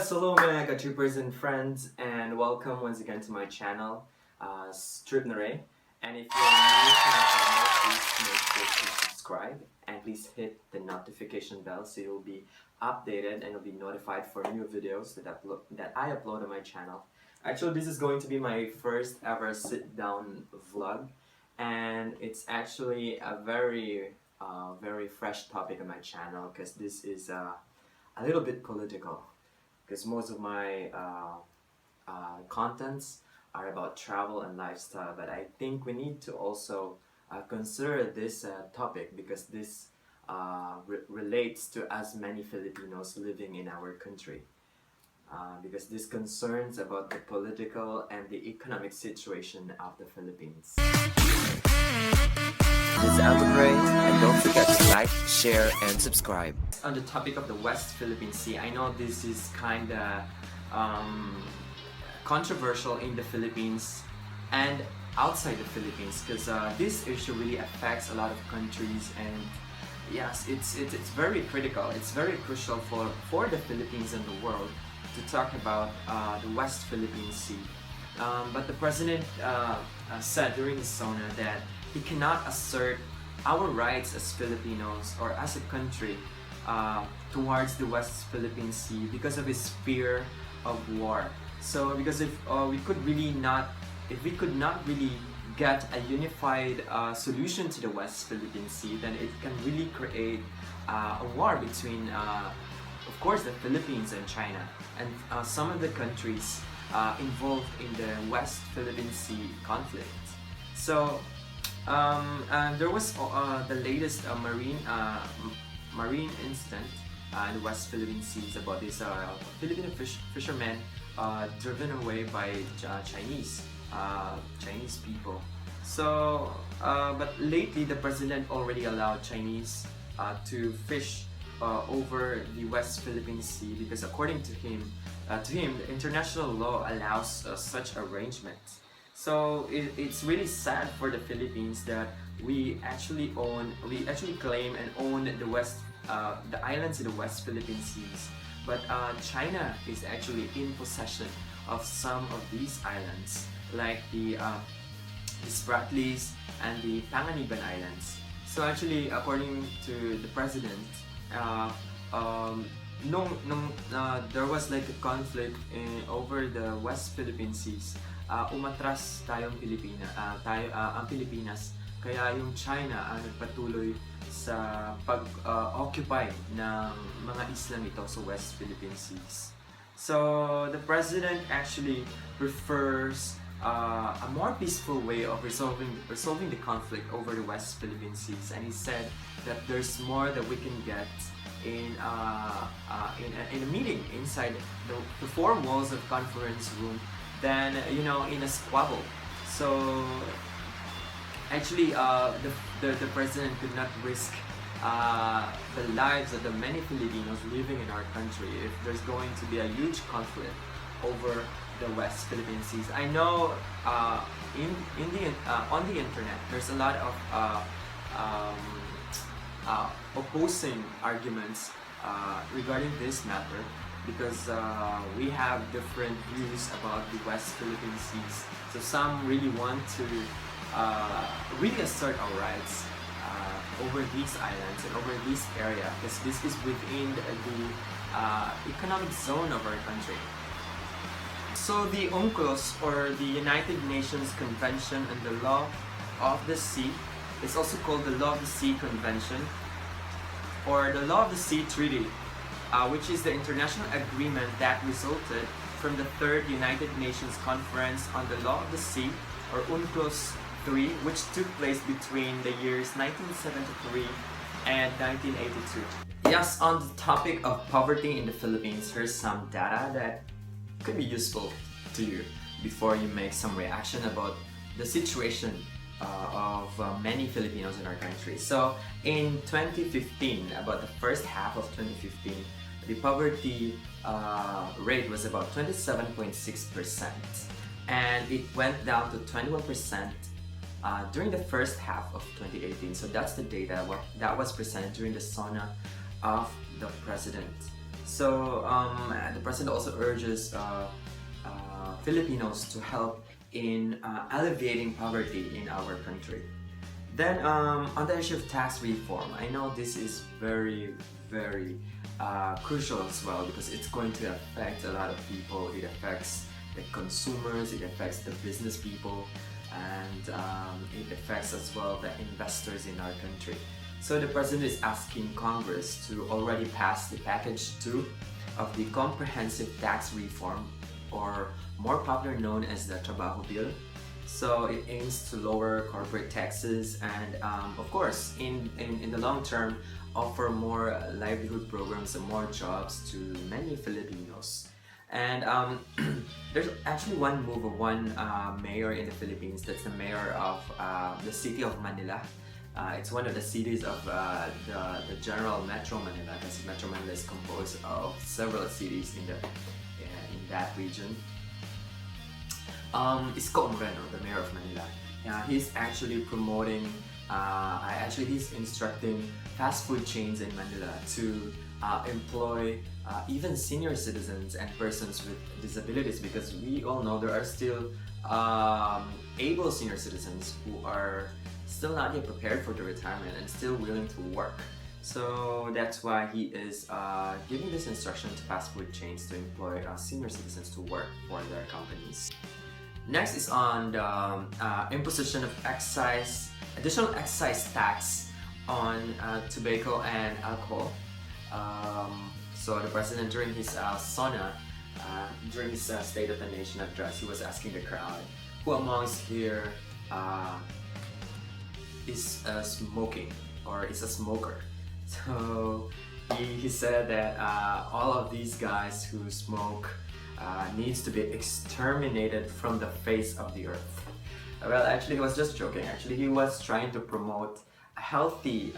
Yes, hello mga ka-troopers and friends, and welcome once again to my channel, Ni Rey. And if you're new to my channel, please make sure to subscribe and please hit the notification bell so you'll be updated and you'll be notified for new videos that I upload on my channel. Actually, this is going to be my first ever sit-down vlog, and it's actually a very fresh topic on my channel because this is a little bit political, because most of my contents are about travel and lifestyle, but I think we need to also consider this topic because this relates to as many Filipinos living in our country, because this concerns about the political and the economic situation of the Philippines. This is Ni Rey, and don't forget to like, share, and subscribe. On the topic of the West Philippine Sea, I know this is kind of controversial in the Philippines and outside the Philippines, because this issue really affects a lot of countries, and yes, it's very critical. It's very crucial for the Philippines and the world to talk about the West Philippine Sea. But the president said during his SONA that he cannot assert our rights as Filipinos or as a country towards the West Philippine Sea because of his fear of war. So because if we could not really get a unified solution to the West Philippine Sea, then it can really create a war between, of course, the Philippines and China and some of the countries involved in the West Philippine Sea conflict. So there was the latest marine incident in the West Philippine Seas about this Filipino fishermen driven away by Chinese people. So, but lately the president already allowed Chinese to fish over the West Philippine Sea because according to him, the international law allows such arrangement. So it's really sad for the Philippines that we actually claim and own the islands in the West Philippine Seas, but China is actually in possession of some of these islands, like the Spratlys and the Panganiban Islands. So actually, according to the president, there was like a conflict over the West Philippine Seas. Umatras tayong ang Pilipinas, kaya yung China ang nagpatuloy sa pag-occupy ng mga isla nito sa West Philippine Seas. So the president actually prefers a more peaceful way of resolving the conflict over the West Philippine Seas, and he said that there's more that we can get in a meeting inside the four walls of conference room than in a squabble. So actually the president could not risk the lives of the many Filipinos living in our country if there's going to be a huge conflict over the West Philippine Seas. I know on the internet there's a lot of opposing arguments regarding this matter, because we have different views about the West Philippine Seas. So some really want to really assert our rights over these islands and over this area, because this is within the economic zone of our country. So the UNCLOS, or the United Nations Convention on the Law of the Sea, is also called the Law of the Sea Convention, or the Law of the Sea Treaty, which is the international agreement that resulted from the Third United Nations Conference on the Law of the Sea, or UNCLOS III, which took place between the years 1973 and 1982. Yes, on the topic of poverty in the Philippines, here's some data that could be useful to you before you make some reaction about the situation of many Filipinos in our country. So in 2015, about the first half of 2015, the poverty rate was about 27.6%, and it went down to 21% during the first half of 2018. So that's the data that was presented during the SONA of the president. So the president also urges Filipinos to help in alleviating poverty in our country. Then on the issue of tax reform, I know this is very, very crucial as well because it's going to affect a lot of people. It affects the consumers, it affects the business people, and it affects as well the investors in our country. So the president is asking Congress to already pass the package 2 of the comprehensive tax reform, or more popularly known as the Trabajo Bill. So it aims to lower corporate taxes and of course in the long term offer more livelihood programs and more jobs to many Filipinos. And there's actually one move of one mayor in the Philippines, that's the mayor of the city of Manila. It's one of the cities of the general Metro Manila, because Metro Manila is composed of several cities in that region. Isko Moreno, the mayor of Manila, he's actually promoting, he's instructing fast food chains in Manila to employ even senior citizens and persons with disabilities, because we all know there are still able senior citizens who are still not yet prepared for the retirement and still willing to work. So that's why he is giving this instruction to fast food chains to employ senior citizens to work for their companies. Next is on the imposition of additional excise tax on tobacco and alcohol. So the president during his State of the Nation address, he was asking the crowd, who amongst here is smoking or is a smoker? So he said that all of these guys who smoke needs to be exterminated from the face of the earth. Well, actually, he was just joking. Actually, he was trying to promote a healthy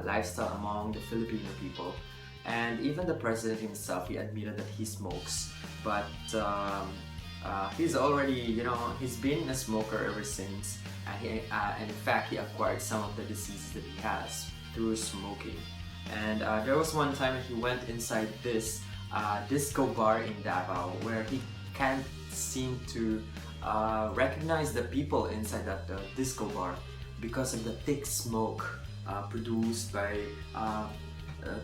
lifestyle among the Filipino people. And even the president himself, he admitted that he smokes. But he's already, he's been a smoker ever since. And in fact, he acquired some of the diseases that he has through smoking. And there was one time he went inside this disco bar in Davao where he can't seem to recognize the people inside that disco bar because of the thick smoke produced by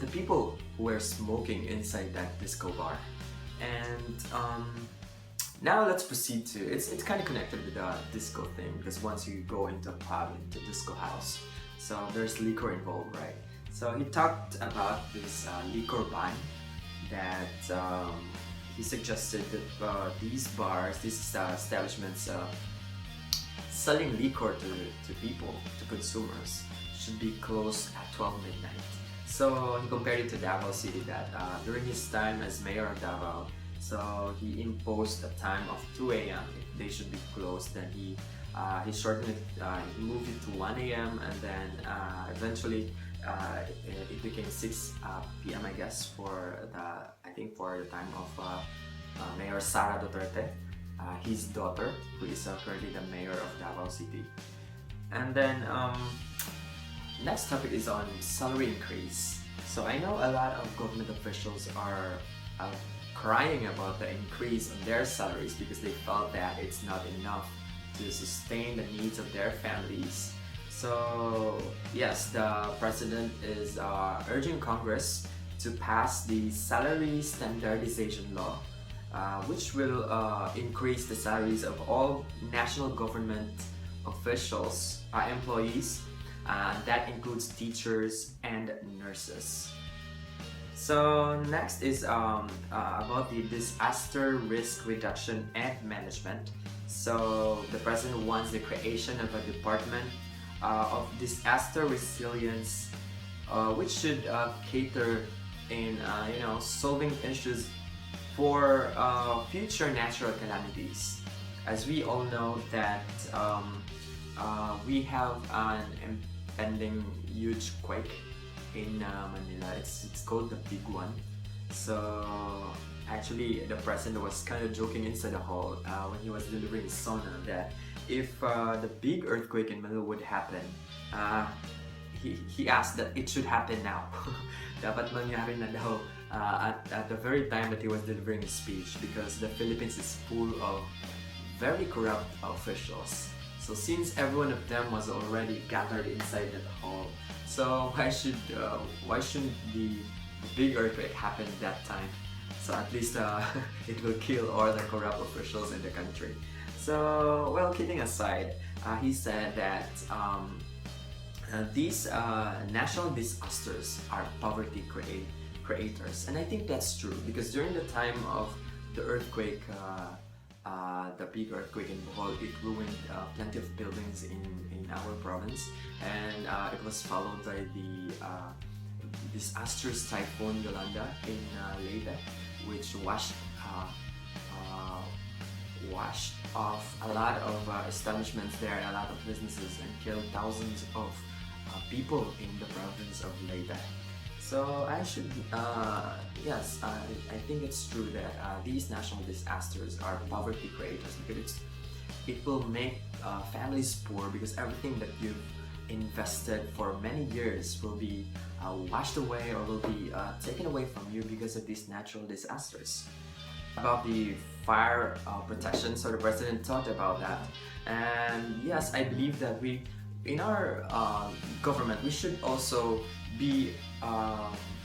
the people who were smoking inside that disco bar. And now let's proceed to, it's kind of connected with the disco thing, because once you go into a pub, into a disco house, so there's liquor involved, right? So he talked about this liquor ban that he suggested that these bars, these establishments selling liquor to people, to consumers, should be closed at 12 midnight. So he compared it to Davao City, that during his time as mayor of Davao, so he imposed a time of 2 a.m. if they should be closed. Then he shortened it, he moved it to 1 a.m. and then eventually it became 6 p.m. I guess for the time of Mayor Sara Duterte, his daughter, who is currently the mayor of Davao City. And then next topic is on salary increase. So I know a lot of government officials are crying about the increase in their salaries because they felt that it's not enough to sustain the needs of their families. So yes, the president is urging Congress to pass the salary standardization law, which will increase the salaries of all national government officials, employees, that includes teachers and nurses. So next is about the disaster risk reduction and management. So the president wants the creation of a department of disaster resilience, which should cater in solving issues for future natural calamities. As we all know that we have an impending huge quake in Manila. It's called the Big One. So actually the president was kind of joking inside the hall when he was delivering his sona that if the big earthquake in Manila would happen, he asked that it should happen now. Dapat mangyari na daw at the very time that he was delivering his speech, because the Philippines is full of very corrupt officials. So since every one of them was already gathered inside that hall, so why shouldn't the big earthquake happen that time? So at least it will kill all the corrupt officials in the country. So, well, kidding aside, he said that these national disasters are poverty creators, and I think that's true, because during the time of the earthquake, the big earthquake in Bohol, it ruined plenty of buildings in our province, and it was followed by the disastrous typhoon Yolanda in Leyte, which washed off a lot of establishments there, a lot of businesses, and killed thousands of people in the province of Leyte. So I should, yes, I think it's true that these national disasters are poverty creators, because it will make families poor, because everything that you've invested for many years will be washed away, or will be taken away from you because of these natural disasters. About the fire protection, so the president talked about that, and yes, I believe that we, in our government, we should also be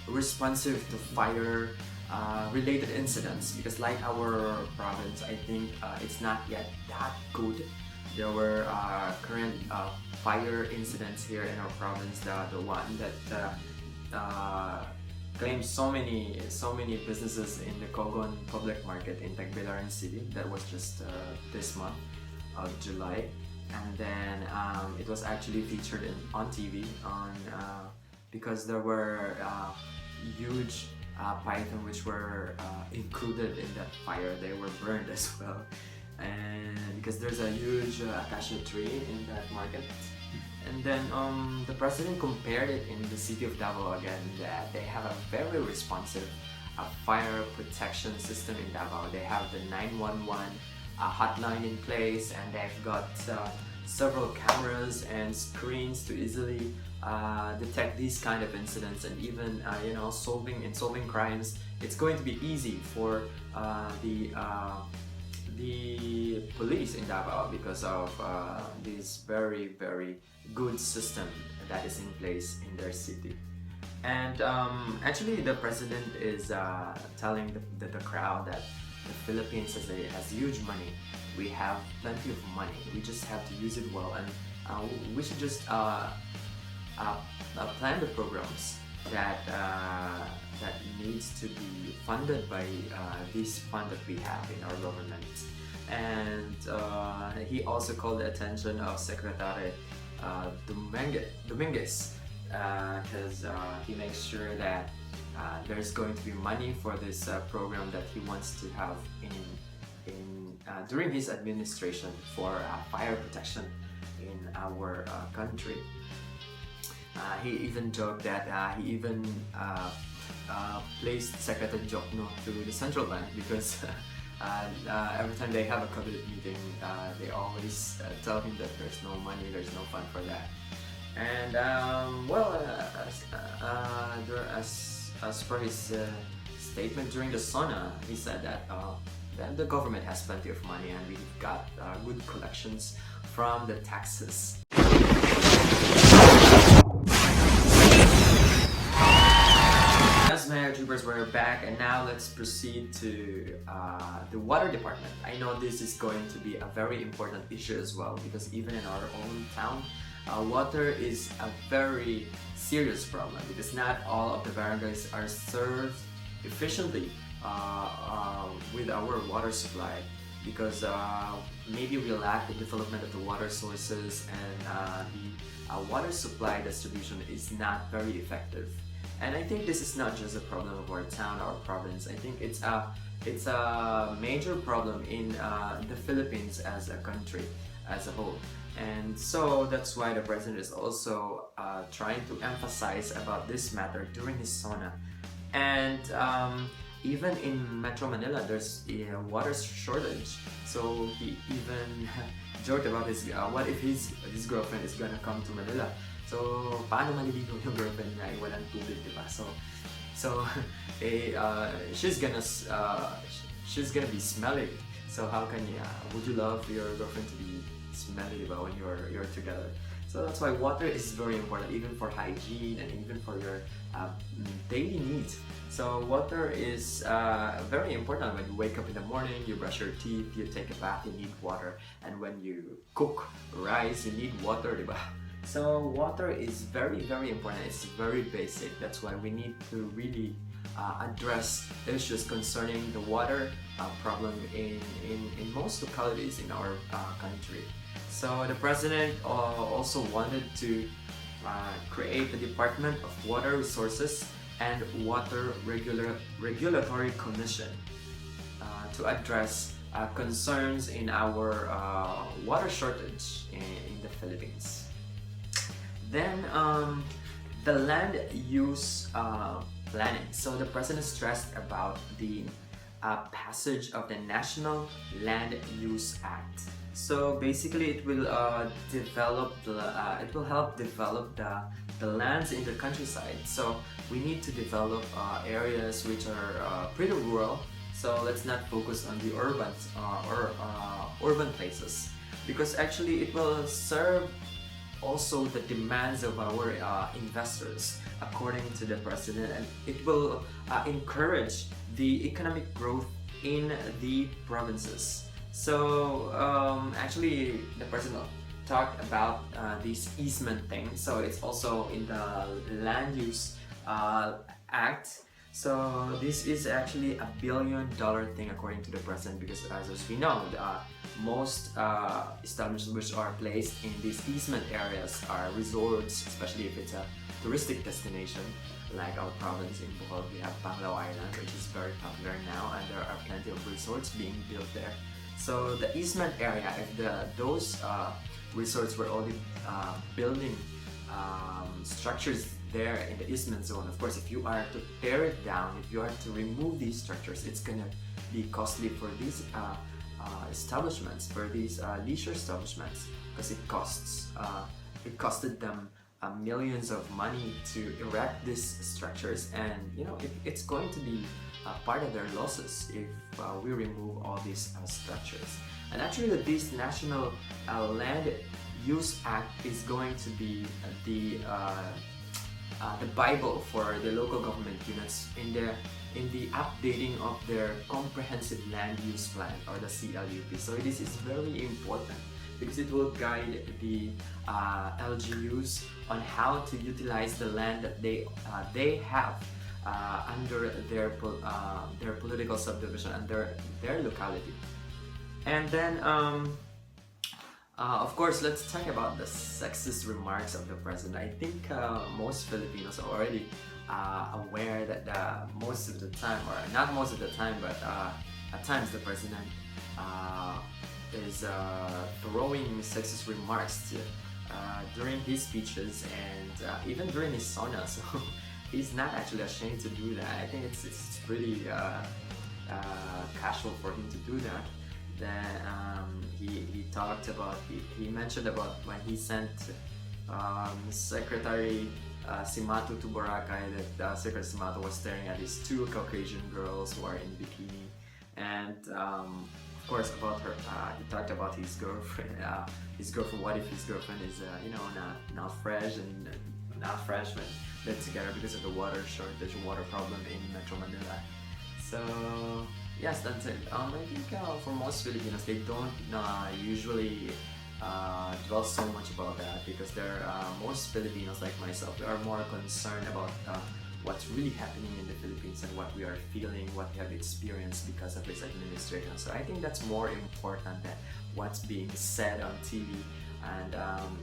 responsive to fire related incidents, because like our province, I think it's not yet that good. There were current fire incidents here in our province, the one that claimed so many businesses in the Cogon public market in Tagbilaran City. That was just this month of July, and then it was actually featured on TV because there were huge python which were included in that fire. They were burned as well, and because there's a huge acacia tree in that market. And then the president compared it in the city of Davao again, that they have a very responsive fire protection system in Davao. They have the 911 hotline in place, and they've got several cameras and screens to easily detect these kind of incidents, and even solving crimes. It's going to be easy for the police in Davao, because of this very good system that is in place in their city. And actually, the president is telling the crowd that the Philippines has huge money. We have plenty of money. We just have to use it well, and we should just plan the programs that needs to be funded by this fund that we have in our government. And he also called the attention of Secretary Dominguez, because he makes sure that there's going to be money for this program that he wants to have during his administration for fire protection in our country. He even joked that he even placed Secretary Jokno to the central bank, because every time they have a cabinet meeting, they always tell him that there's no money, there's no fund for that. And as per his statement during the SONA, he said that the government has plenty of money, and we've got good collections from the taxes. Yes, my YouTubers, we're back, and now let's proceed to the water department. I know this is going to be a very important issue as well, because even in our own town, water is a very serious problem, because not all of the barangays are served efficiently with our water supply, because maybe we lack the development of the water sources, and the water supply distribution is not very effective. And I think this is not just a problem of our town, our province. I think it's a major problem in the Philippines as a country, as a whole. And so that's why the president is also trying to emphasize about this matter during his SONA. And even in Metro Manila, there's a water shortage. So he even joked about his what if his girlfriend is gonna come to Manila So, paano maliligo yung girlfriend niya ay walang tubig, di ba? So she's gonna be smelly. So how can you? Would you love your girlfriend to be smelly, di ba, when you're together? So that's why water is very important, even for hygiene and even for your daily needs. So water is very important. When you wake up in the morning, you brush your teeth, you take a bath, you need water. And when you cook rice, you need water, diba? So water is very, very important. It's very basic. That's why we need to really address issues concerning the water problem in most localities in our country. So the president also wanted to create the Department of Water Resources and Water Regulatory Commission to address concerns in our water shortage in the Philippines. Then the land use planning. So the president stressed about the passage of the National Land Use Act. So basically, it will help develop the lands in the countryside. So we need to develop areas which are pretty rural. So let's not focus on the urban places, because actually it will serve also the demands of our investors, according to the president, and it will encourage the economic growth in the provinces. So actually, the president talked about this easement thing. So it's also in the Land Use Act. So this is actually $1 billion thing, according to the president, because as we know, most establishments which are placed in these easement areas are resorts, especially if it's a touristic destination. Like our province in Bohol, we have Panglao Island, which is very popular now, and there are plenty of resorts being built there. So the easement area, if those resorts were already building structures there in the easement zone, of course, if you are to tear it down, if you are to remove these structures, it's gonna be costly for these establishments, for these leisure establishments, because it costed them millions of money to erect these structures, and it's going to be part of their losses if we remove all these structures. And actually, this National Land Use Act is going to be the Bible for the local government units in the updating of their Comprehensive Land Use Plan, or the CLUP. So this is very important, because it will guide the LGUs on how to utilize the land that they have under their political subdivision, under their locality. And then of course, let's talk about the sexist remarks of the president. I think most Filipinos are already aware that most of the time, or not most of the time, but at times the president is throwing sexist remarks during his speeches and even during his sona. So he's not actually ashamed to do that. I think it's pretty casual for him to do that. Then he talked about, he mentioned about when he sent Secretary Simato to Boracay, that Secretary Simato was staring at these two Caucasian girls who are in bikini, and of course about her, he talked about his girlfriend. What if his girlfriend is not fresh and not fresh when they're together because of the water shortage, water problem in Metro Manila. So yes, that's it. I think for most Filipinos, they don't usually dwell so much about that, because most Filipinos, like myself, are more concerned about what's really happening in the Philippines and what we are feeling, what we have experienced because of this administration. So I think that's more important than what's being said on TV. And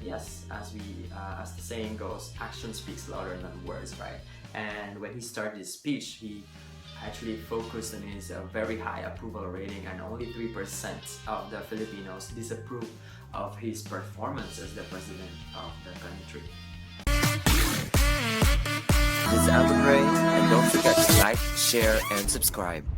yes, as the saying goes, action speaks louder than words, right? And when he started his speech, he actually focused on his very high approval rating, and only 3% of the Filipinos disapprove of his performance as the president of the country. This is Ni Rey, and don't forget to like, share, and subscribe.